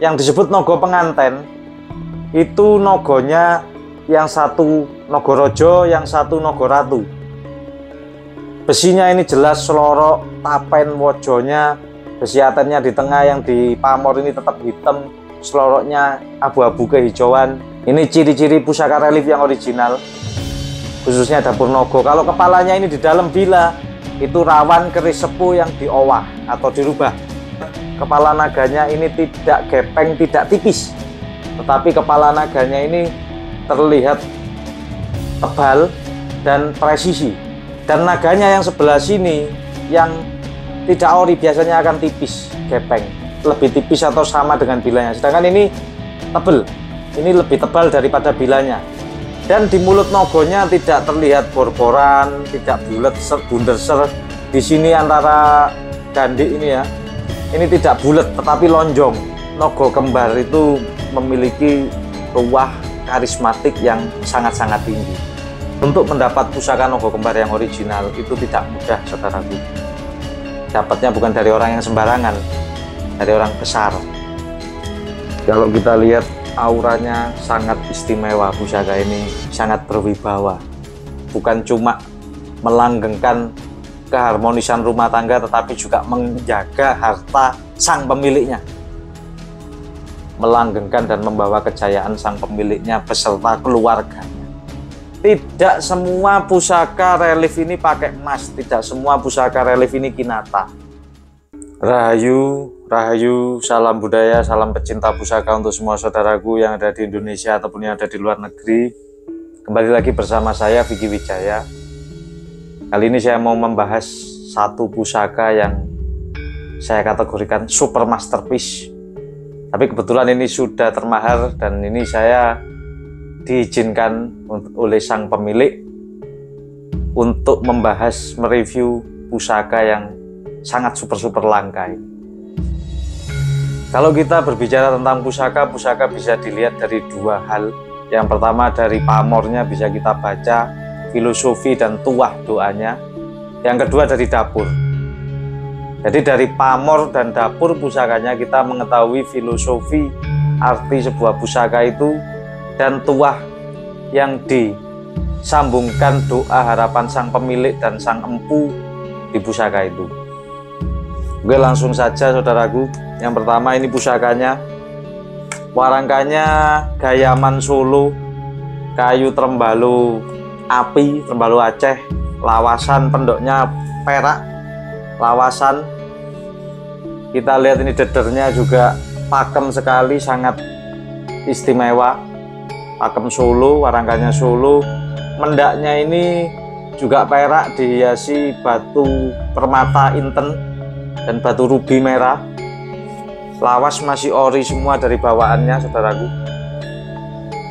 yang disebut nogo penganten itu nogonya yang satu Nogorojo, yang satu Nogoratu. Besinya ini jelas selorok, tapen wojonya, besi atennya di tengah, yang di pamor ini tetap hitam, seloroknya abu-abu kehijauan. Ini ciri-ciri pusaka relief yang original, khususnya dapur nogo. Kalau kepalanya ini di dalam bila, itu rawan keris sepuh yang diowah atau dirubah. Kepala naganya ini tidak gepeng, tidak tipis, tetapi kepala naganya ini terlihat tebal dan presisi. Dan naganya yang sebelah sini yang tidak ori biasanya akan tipis, gepeng, lebih tipis atau sama dengan bilanya. Sedangkan ini tebal, ini lebih tebal daripada bilanya. Dan di mulut nogonya tidak terlihat bor-boran, tidak bulat, bunder ser. Di sini antara gandhi ini ya, ini tidak bulat tetapi lonjong. Nogo kembar itu memiliki ruah karismatik yang sangat-sangat tinggi. Untuk mendapat pusaka nogo kembar yang original itu tidak mudah, saudaraku. Dapatnya bukan dari orang yang sembarangan, dari orang besar. Kalau kita lihat auranya sangat istimewa, pusaka ini sangat berwibawa. Bukan cuma melanggengkan keharmonisan rumah tangga, tetapi juga menjaga harta sang pemiliknya, melanggengkan dan membawa kejayaan sang pemiliknya beserta keluarganya. Tidak semua pusaka relief ini pakai emas, tidak semua pusaka relief ini kinata. Rahayu, rahayu, salam budaya, salam pecinta pusaka untuk semua saudaraku yang ada di Indonesia ataupun yang ada di luar negeri. Kembali lagi bersama saya Vicky Wijaya. Kali ini saya mau membahas satu pusaka yang saya kategorikan super masterpiece. Tapi kebetulan ini sudah termahal dan ini saya diizinkan oleh sang pemilik untuk membahas, mereview pusaka yang sangat super langka ini. Kalau kita berbicara tentang pusaka, pusaka bisa dilihat dari dua hal. Yang pertama dari pamornya bisa kita baca filosofi dan tuah doanya. Yang kedua dari dapur. Jadi dari pamor dan dapur pusakanya kita mengetahui filosofi arti sebuah pusaka itu dan tuah yang disambungkan doa harapan sang pemilik dan sang empu di pusaka itu. Oke, langsung saja saudaraku. Yang pertama ini pusakanya, warangkanya Gayaman Solo, kayu trembalo api, trembalo Aceh, lawasan pendoknya perak, lawasan. Kita lihat ini dedernya juga pakem sekali, sangat istimewa. Pakem Solo, warangkanya Solo. Mendaknya ini juga perak, dihiasi batu permata inten dan batu rubi merah. Lawas masih ori semua dari bawaannya, saudaraku.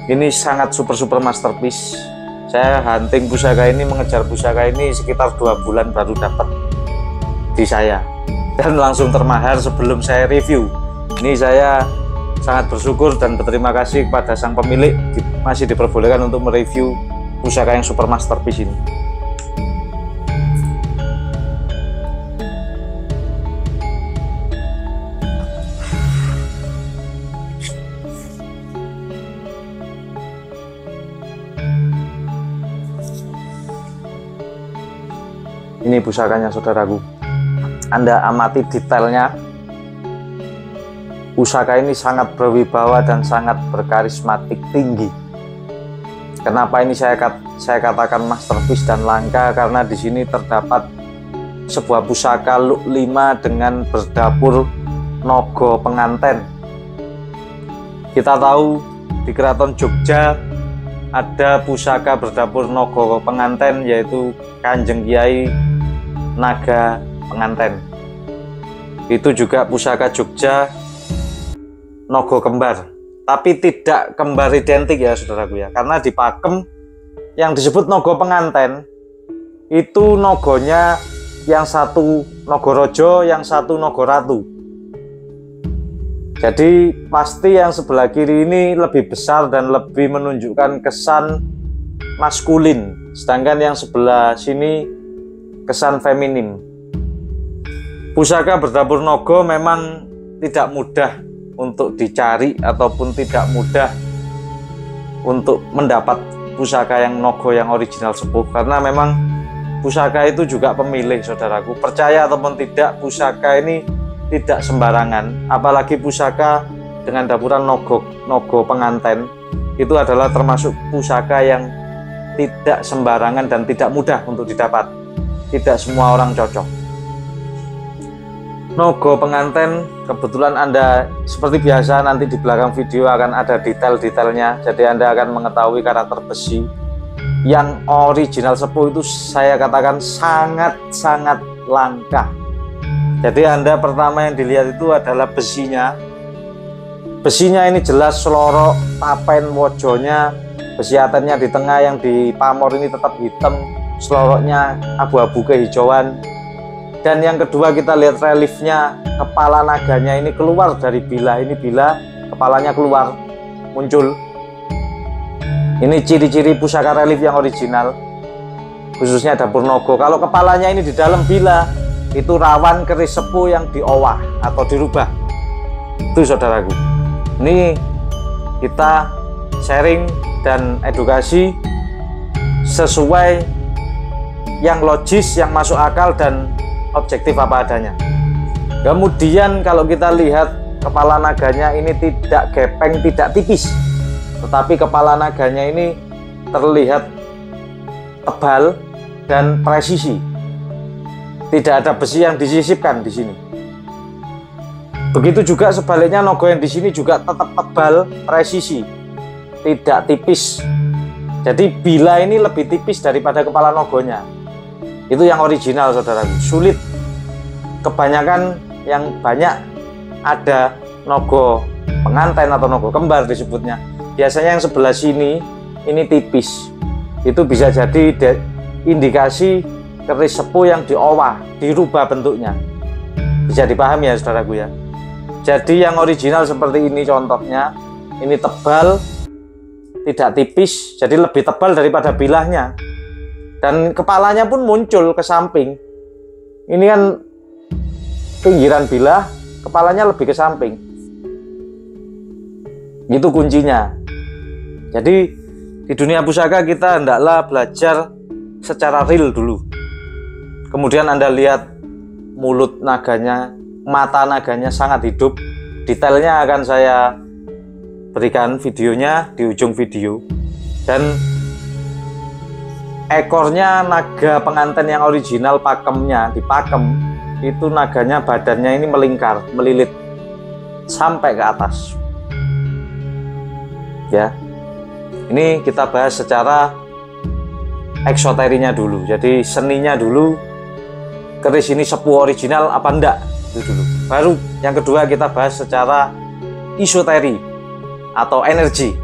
Ini sangat super masterpiece. Saya hunting pusaka ini, mengejar pusaka ini sekitar 2 bulan baru dapat di saya, dan langsung termahal sebelum saya review. Ini saya sangat bersyukur dan berterima kasih kepada sang pemilik masih diperbolehkan untuk mereview pusaka yang super masterpiece ini. Ini pusakanya, saudaraku. Anda amati detailnya. Pusaka ini sangat berwibawa dan sangat berkarismatik tinggi. Kenapa ini saya katakan masterpiece dan langka? Karena di sini terdapat sebuah pusaka luk 5 dengan berdapur nogo penganten. Kita tahu di Keraton Jogja ada pusaka berdapur nogo penganten, yaitu Kanjeng Kiai Naga Penganten. Itu juga pusaka Jogja nogo kembar, tapi tidak kembar identik ya saudaraku ya, karena di Pakem yang disebut nogo penganten itu nogonya yang satu Nogorojo, yang satu Nogoratu. Jadi pasti yang sebelah kiri ini lebih besar dan lebih menunjukkan kesan maskulin, sedangkan yang sebelah sini kesan feminim. Pusaka berdapur nogo memang tidak mudah untuk dicari ataupun tidak mudah untuk mendapat pusaka yang nogo yang original sepuh, karena memang pusaka itu juga pemilih, saudaraku. Percaya ataupun tidak, pusaka ini tidak sembarangan, apalagi pusaka dengan dapuran nogo penganten itu adalah termasuk pusaka yang tidak sembarangan dan tidak mudah untuk didapat. Tidak semua orang cocok. Nogo penganten, kebetulan Anda seperti biasa nanti di belakang video akan ada detail-detailnya, jadi Anda akan mengetahui karakter besi yang original sepuh itu saya katakan sangat-sangat langka. Jadi Anda pertama yang dilihat itu adalah besinya. Besinya ini jelas selorok, tapen wojonya, besi atennya di tengah yang di pamor ini tetap hitam, seloroknya abu-abu kehijauan. Dan yang kedua kita lihat reliefnya, kepala naganya ini keluar dari bila, ini bila kepalanya keluar, muncul. Ini ciri-ciri pusaka relief yang original, khususnya dapur nogo. Kalau kepalanya ini di dalam bila, itu rawan keris sepuh yang diowah atau dirubah. Itu saudaraku. Ini kita sharing dan edukasi sesuai yang logis, yang masuk akal dan objektif apa adanya. Kemudian kalau kita lihat kepala naganya ini tidak gepeng, tidak tipis, tetapi kepala naganya ini terlihat tebal dan presisi. Tidak ada besi yang disisipkan di sini. Begitu juga sebaliknya, nogo yang di sini juga tetap tebal, presisi, tidak tipis. Jadi bila ini lebih tipis daripada kepala nogonya. Itu yang original, saudaraku. Sulit. Kebanyakan yang banyak ada nogo penganten atau nogo kembar disebutnya. Biasanya yang sebelah sini ini tipis. Itu bisa jadi indikasi keris sepuh yang diowah, dirubah bentuknya. Bisa dipahami ya, saudaraku ya. Jadi yang original seperti ini contohnya, ini tebal, tidak tipis, jadi lebih tebal daripada bilahnya. Dan kepalanya pun muncul ke samping. Ini kan pinggiran bilah, kepalanya lebih ke samping. Itu kuncinya. Jadi di dunia pusaka kita hendaklah belajar secara real dulu. Kemudian Anda lihat mulut naganya, mata naganya sangat hidup. Detailnya akan saya berikan videonya di ujung video. Dan ekornya naga penganten yang original, pakemnya dipakem, itu naganya badannya ini melingkar, melilit sampai ke atas. Ya, ini kita bahas secara eksoterinya dulu. Jadi seninya dulu, keris ini sepuh original apa enggak, itu dulu. Baru yang kedua kita bahas secara isoteri atau energi,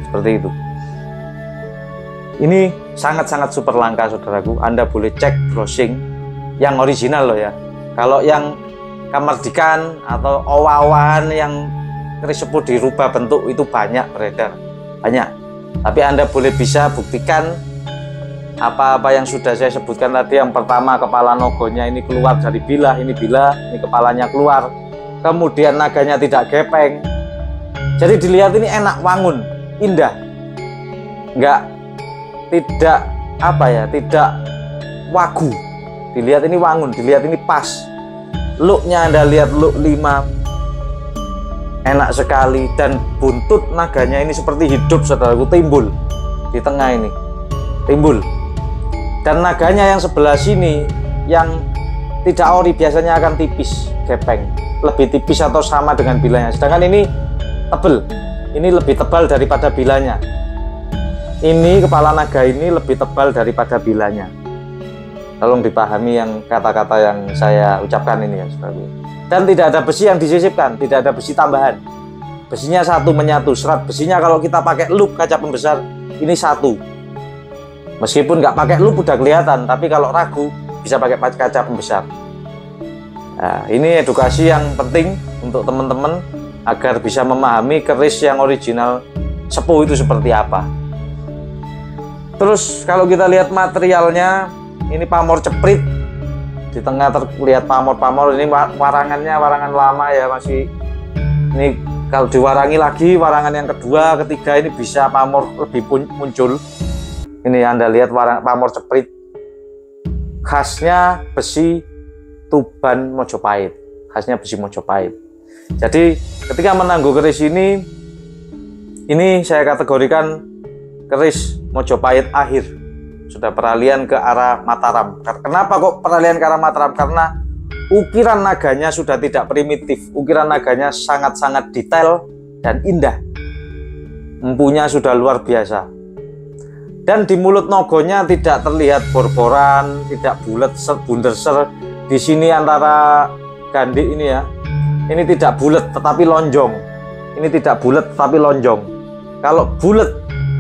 seperti itu. Ini sangat-sangat super langka, saudaraku. Anda boleh cek browsing yang original loh ya. Kalau yang kamardikan atau owa-owahan yang keris sepuh dirubah bentuk itu banyak beredar, banyak. Tapi Anda boleh bisa buktikan apa-apa yang sudah saya sebutkan tadi. Yang pertama, kepala nogonya ini keluar dari bilah, ini bilah, ini kepalanya keluar. Kemudian naganya tidak gepeng. Jadi dilihat ini enak wangun, indah. Tidak tidak wagu. Dilihat ini wangun, dilihat ini pas. Looknya Anda lihat look 5, enak sekali. Dan buntut naganya ini seperti hidup, saudaraku, timbul di tengah ini, timbul. Dan naganya yang sebelah sini yang tidak ori biasanya akan tipis, gepeng, lebih tipis atau sama dengan bilanya. Sedangkan ini tebel, ini lebih tebal daripada bilanya. Ini kepala naga ini lebih tebal daripada bilanya. Tolong dipahami yang kata-kata yang saya ucapkan ini ya, saudaraku. Dan tidak ada besi yang disisipkan, tidak ada besi tambahan. Besinya satu menyatu, serat besinya kalau kita pakai loop kaca pembesar ini satu. Meskipun nggak pakai loop udah kelihatan, tapi kalau ragu bisa pakai kaca pembesar. Nah, ini edukasi yang penting untuk teman-teman agar bisa memahami keris yang original sepuh itu seperti apa. Terus kalau kita lihat materialnya, ini pamor ceprit. Di tengah terlihat pamor-pamor. Ini warangannya warangan lama ya, masih Ini kalau diwarangi lagi, warangan yang kedua, ketiga ini bisa pamor lebih muncul. Ini Anda lihat pamor ceprit. Khasnya besi Tuban Mojopahit. Khasnya besi Mojopahit. Jadi ketika menangguh keris ini saya kategorikan keris Mojopahit akhir. Sudah peralihan ke arah Mataram. Kenapa kok peralihan ke arah Mataram? Karena ukiran naganya sudah tidak primitif. Ukiran naganya sangat-sangat detail dan indah. Empunya sudah luar biasa. Dan di mulut nogonya tidak terlihat bor-boran, tidak bulat, bunderser. Di sini antara gandhi ini ya, ini tidak bulat tetapi lonjong. Ini tidak bulat tetapi lonjong. Kalau bulat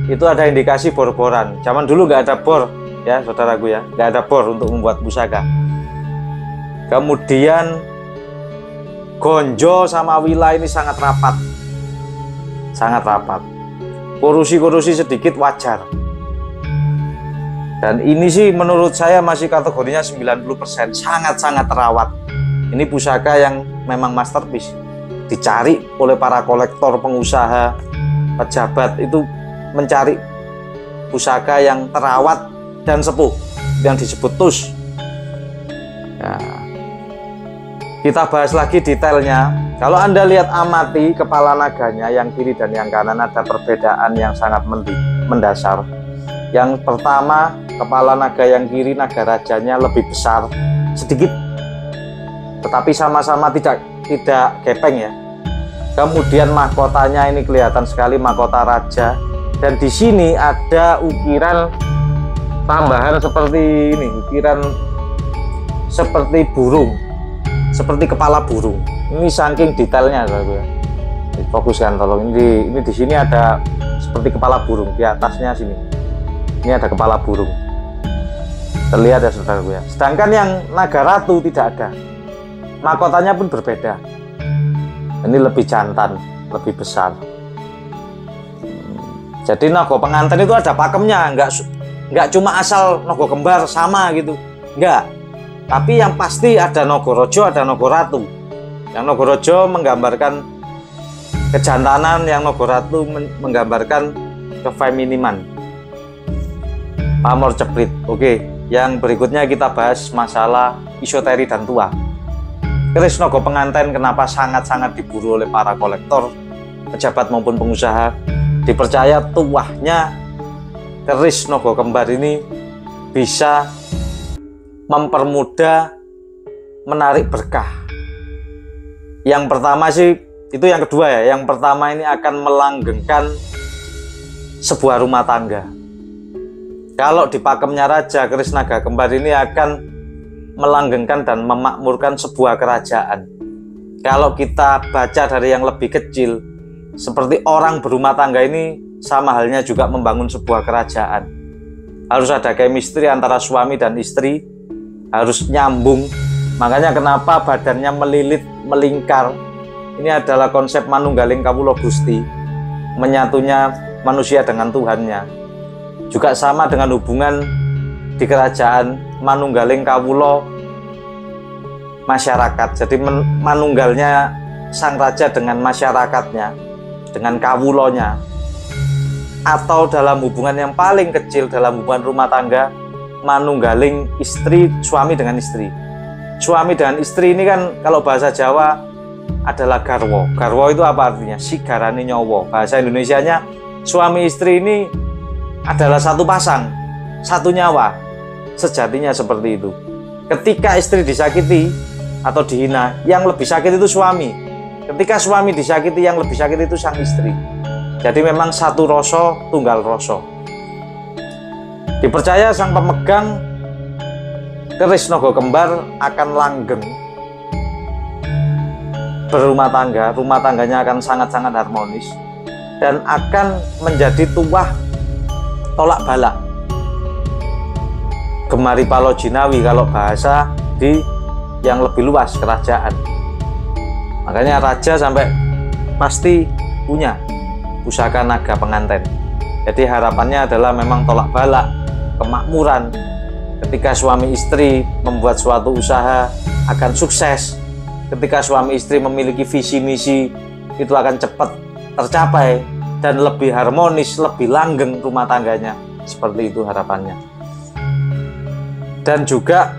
itu ada indikasi bor-boran. Zaman dulu nggak ada bor ya saudaraku ya, nggak ada bor untuk membuat pusaka. Kemudian gonjo sama wila ini sangat rapat, sangat rapat. Korusi-korusi sedikit wajar. Dan ini sih menurut saya masih kategorinya 90%, sangat-sangat terawat. Ini pusaka yang memang masterpiece, dicari oleh para kolektor, pengusaha, pejabat itu mencari pusaka yang terawat dan sepuh, yang disebut tus. Nah, kita bahas lagi detailnya. Kalau Anda lihat amati kepala naganya yang kiri dan yang kanan, ada perbedaan yang sangat mendasar. Yang pertama, kepala naga yang kiri, naga rajanya lebih besar sedikit, tetapi sama-sama tidak gepeng ya. Kemudian mahkotanya ini kelihatan sekali, mahkota raja. Dan di sini ada ukiran tambahan seperti ini, ukiran seperti burung, seperti kepala burung. Ini saking detailnya, saudara. Fokuskan tolong. Ini di sini ada seperti kepala burung di atasnya sini. Ini ada kepala burung. Terlihat ya saudaraku ya. Sedangkan yang naga ratu tidak ada. Mahkotanya pun berbeda. Ini lebih jantan, lebih besar. Jadi nogo pengantin itu ada pakemnya, nggak cuma asal nogo kembar sama gitu, nggak. Tapi yang pasti ada nogo rojo, ada nogo ratu. Yang nogo rojo menggambarkan kejantanan, yang nogo ratu menggambarkan kefeminiman. Pamor ceprit. Oke, yang berikutnya kita bahas masalah isoteri dan tua. Keris nogo pengantin kenapa sangat-sangat diburu oleh para kolektor, pejabat maupun pengusaha? Dipercaya tuahnya keris nogo kembar ini bisa mempermudah menarik berkah. Yang pertama sih, itu yang kedua ya. Yang pertama ini akan melanggengkan sebuah rumah tangga. Kalau di pakemnya raja, keris naga kembar ini akan melanggengkan dan memakmurkan sebuah kerajaan. Kalau kita baca dari yang lebih kecil, seperti orang berumah tangga ini sama halnya juga membangun sebuah kerajaan. Harus ada chemistry antara suami dan istri, harus nyambung. Makanya kenapa badannya melilit, melingkar. Ini adalah konsep manunggaling kawula Gusti, menyatunya manusia dengan Tuhannya. Juga sama dengan hubungan di kerajaan, manunggaling kawula masyarakat. Jadi manunggalnya sang raja dengan masyarakatnya, dengan kawulonya. Atau dalam hubungan yang paling kecil, dalam hubungan rumah tangga, manunggaling istri, suami dengan istri. Suami dengan istri ini kan kalau bahasa Jawa adalah garwo. Garwo itu apa artinya? Sigarani nyowo. Bahasa Indonesianya suami istri ini adalah satu pasang, satu nyawa. Sejatinya seperti itu. Ketika istri disakiti atau dihina, yang lebih sakit itu suami. Ketika suami disakiti, yang lebih sakit itu sang istri. Jadi memang satu rasa tunggal rasa. Dipercaya sang pemegang keris nogo kembar akan langgeng berumah tangga, rumah tangganya akan sangat-sangat harmonis dan akan menjadi tuah tolak balak, gemari palo jinawi kalau bahasa di yang lebih luas kerajaan. Makanya raja sampai pasti punya pusaka naga pengantin. Jadi harapannya adalah memang tolak balak, kemakmuran. Ketika suami istri membuat suatu usaha akan sukses. Ketika suami istri memiliki visi misi itu akan cepat tercapai dan lebih harmonis, lebih langgeng rumah tangganya. Seperti itu harapannya. Dan juga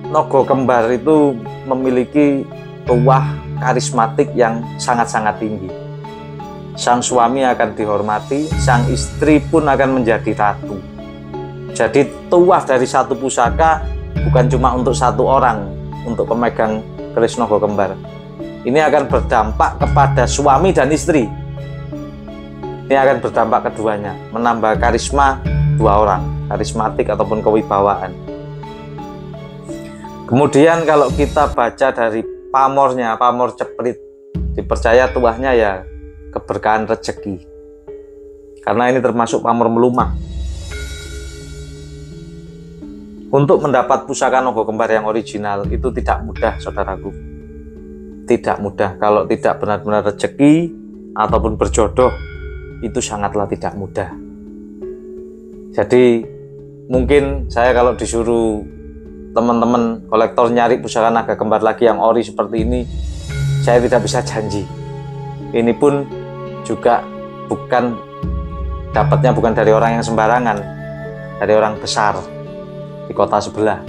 nogo kembar itu memiliki tuah karismatik yang sangat-sangat tinggi. Sang suami akan dihormati, sang istri pun akan menjadi ratu. Jadi tuah dari satu pusaka bukan cuma untuk satu orang, untuk pemegang keris nogo kembar. Ini akan berdampak kepada suami dan istri. Ini akan berdampak keduanya, menambah karisma dua orang, karismatik ataupun kewibawaan. Kemudian kalau kita baca dari pamornya, pamor ceprit, dipercaya tuahnya ya keberkahan rezeki. Karena ini termasuk pamor melumah. Untuk mendapat pusaka nogo kembar yang original itu tidak mudah, saudaraku. Tidak mudah. Kalau tidak benar-benar rezeki ataupun berjodoh, itu sangatlah tidak mudah. Jadi mungkin saya kalau disuruh teman-teman kolektor nyari pusaka naga kembar lagi yang ori seperti ini, saya tidak bisa janji. Ini pun juga dapatnya bukan dari orang yang sembarangan, dari orang besar di kota sebelah.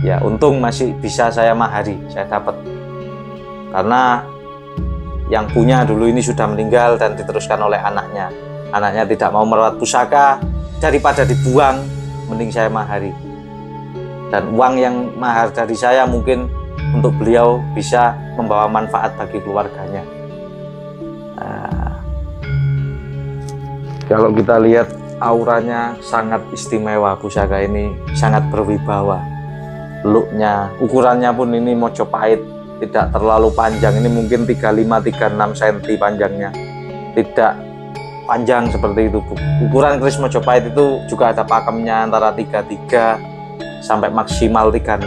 Ya untung masih bisa saya mahari, saya dapat. Karena yang punya dulu ini sudah meninggal dan diteruskan oleh anaknya. Anaknya tidak mau merawat pusaka, daripada dibuang, mending saya mahari. Dan uang yang mahar dari saya mungkin untuk beliau bisa membawa manfaat bagi keluarganya. Kalau kita lihat auranya sangat istimewa, pusaka ini sangat berwibawa. Looknya, ukurannya pun ini Mojopahit, tidak terlalu panjang. Ini mungkin 35-36 cm panjangnya, tidak panjang seperti itu, Bu. Ukuran keris Mojopahit itu juga ada pakemnya antara 33 sampai maksimal 36.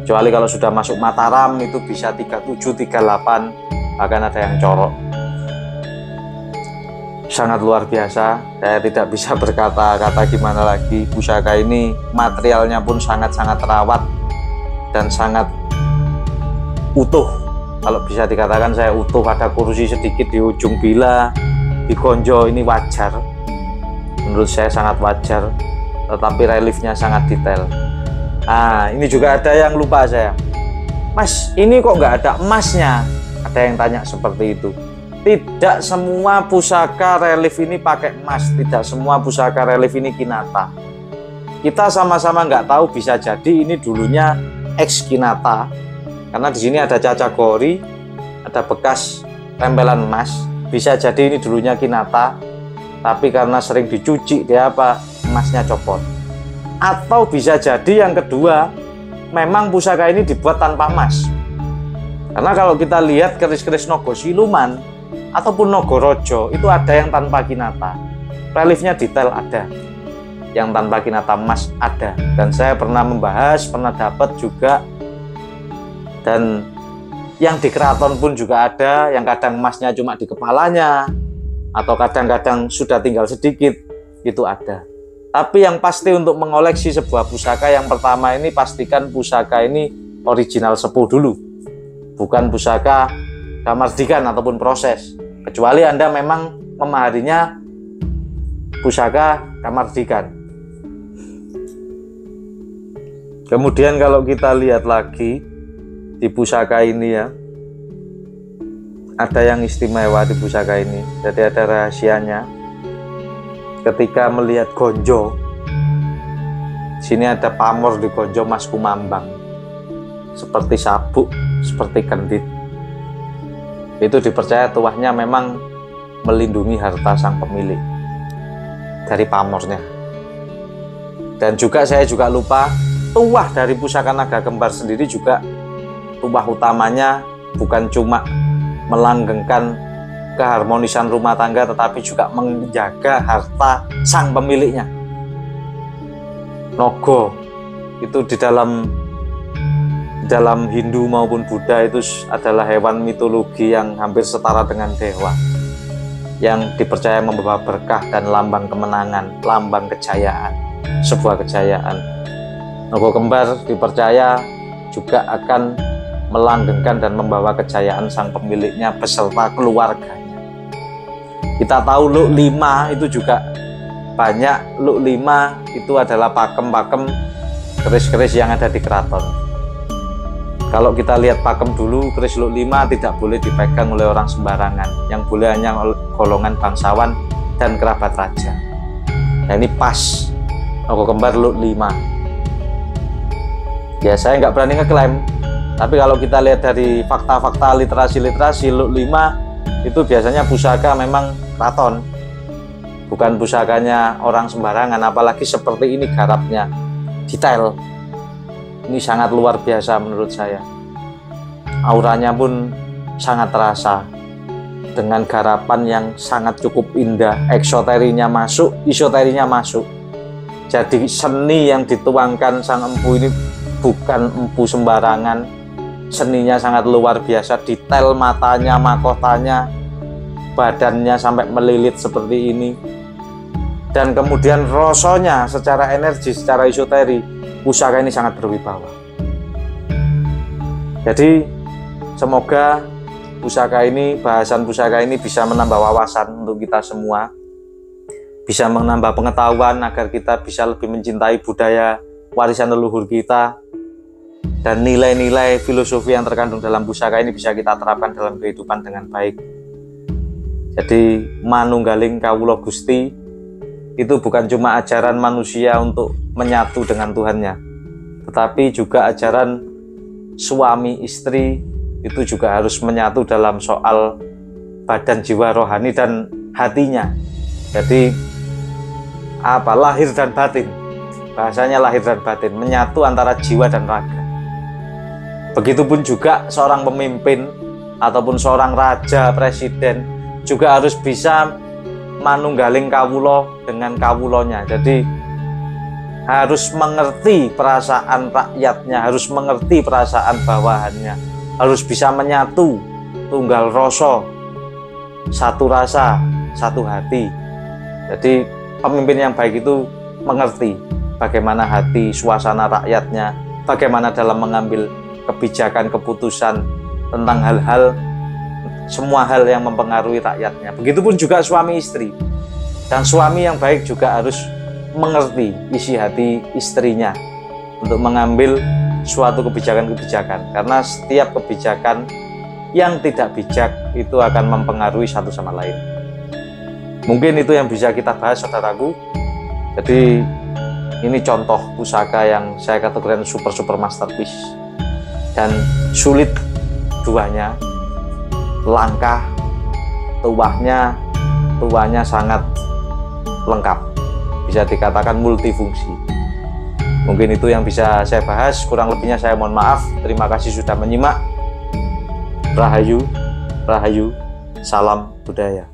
Kecuali kalau sudah masuk Mataram itu bisa 37, 38, bahkan ada yang corok. Sangat luar biasa, saya tidak bisa berkata-kata gimana lagi. Pusaka ini materialnya pun sangat-sangat terawat dan sangat utuh. Kalau bisa dikatakan saya utuh, ada kursi sedikit di ujung bila, di konjo, ini wajar. Menurut saya sangat wajar, tetapi reliefnya sangat detail. Ini juga ada yang lupa saya. Mas, ini kok nggak ada emasnya? Ada yang tanya seperti itu. Tidak semua pusaka relief ini pakai emas, tidak semua pusaka relief ini kinata. Kita sama-sama nggak tahu, bisa jadi ini dulunya ex kinata, karena di sini ada cacagori, ada bekas tempelan emas. Bisa jadi ini dulunya kinata, tapi karena sering dicuci dia emasnya copot. Atau bisa jadi yang kedua, memang pusaka ini dibuat tanpa emas. Karena kalau kita lihat keris-keris nogo siluman ataupun Nogorojo itu ada yang tanpa kinata, reliefnya detail ada, yang tanpa kinata emas ada. Dan saya pernah membahas, pernah dapat juga. Dan yang di keraton pun juga ada, yang kadang emasnya cuma di kepalanya, atau kadang-kadang sudah tinggal sedikit, itu ada. Tapi yang pasti untuk mengoleksi sebuah pusaka, yang pertama ini pastikan pusaka ini original sepuh dulu, bukan pusaka kamardikan ataupun proses. Kecuali Anda memang memaharinya pusaka kamardikan. Kemudian kalau kita lihat lagi di pusaka ini ya, ada yang istimewa di pusaka ini. Jadi ada rahasianya. Ketika melihat gonjo, sini ada pamor di gonjo Mas Kumambang, seperti sabuk, seperti kendit. Itu dipercaya tuahnya memang melindungi harta sang pemilik dari pamornya. Dan juga saya juga lupa, tuah dari pusaka naga kembar sendiri juga tuah utamanya bukan cuma melanggengkan keharmonisan rumah tangga, tetapi juga menjaga harta sang pemiliknya. Nogo itu di dalam Hindu maupun Buddha itu adalah hewan mitologi yang hampir setara dengan dewa, yang dipercaya membawa berkah dan lambang kemenangan, lambang kejayaan, sebuah kejayaan. Nogo kembar dipercaya juga akan melanggengkan dan membawa kejayaan sang pemiliknya beserta keluarganya. Kita tahu Luk 5 itu juga banyak. Luk 5 itu adalah pakem-pakem keris-keris yang ada di keraton. Kalau kita lihat pakem dulu, keris Luk 5 tidak boleh dipegang oleh orang sembarangan, yang boleh hanya golongan bangsawan dan kerabat raja. Nah, ini pas Nogo Kembar Luk 5. Ya, saya nggak berani ngeklaim, tapi kalau kita lihat dari fakta-fakta literasi Luk 5 itu biasanya pusaka memang keraton, bukan pusakanya orang sembarangan. Apalagi seperti ini garapnya, detail. Ini sangat luar biasa menurut saya. Auranya pun sangat terasa, dengan garapan yang sangat cukup indah. Eksoterinya masuk, isoterinya masuk. Jadi seni yang dituangkan sang empu ini bukan empu sembarangan. Seninya sangat luar biasa, detail matanya, mahkotanya, badannya sampai melilit seperti ini. Dan kemudian rasanya secara energi, secara isoteri, pusaka ini sangat berwibawa. Jadi semoga pusaka ini, bahasan pusaka ini bisa menambah wawasan untuk kita semua, bisa menambah pengetahuan agar kita bisa lebih mencintai budaya warisan leluhur kita, dan nilai-nilai filosofi yang terkandung dalam pusaka ini bisa kita terapkan dalam kehidupan dengan baik. Jadi manunggaling kawula Gusti itu bukan cuma ajaran manusia untuk menyatu dengan Tuhannya, tetapi juga ajaran suami istri itu juga harus menyatu dalam soal badan, jiwa, rohani, dan hatinya. Jadi lahir dan batin, bahasanya lahir dan batin, menyatu antara jiwa dan raga. Begitupun juga seorang pemimpin ataupun seorang raja, presiden juga harus bisa manunggaling kawulo dengan kawulonya. Jadi harus mengerti perasaan rakyatnya, harus mengerti perasaan bawahannya, harus bisa menyatu, tunggal rasa, satu rasa, satu hati. Jadi pemimpin yang baik itu mengerti bagaimana hati, suasana rakyatnya, bagaimana dalam mengambil kebijakan, keputusan tentang hal-hal, semua hal yang mempengaruhi rakyatnya. Begitupun juga suami istri. Dan suami yang baik juga harus mengerti isi hati istrinya untuk mengambil suatu kebijakan-kebijakan. Karena setiap kebijakan yang tidak bijak itu akan mempengaruhi satu sama lain. Mungkin itu yang bisa kita bahas, saudaraku. Jadi ini contoh pusaka yang saya kategorikan super masterpiece. Dan sulit duanya, langkah, tuahnya sangat lengkap, bisa dikatakan multifungsi. Mungkin itu yang bisa saya bahas, kurang lebihnya saya mohon maaf. Terima kasih sudah menyimak. Rahayu, rahayu, salam budaya.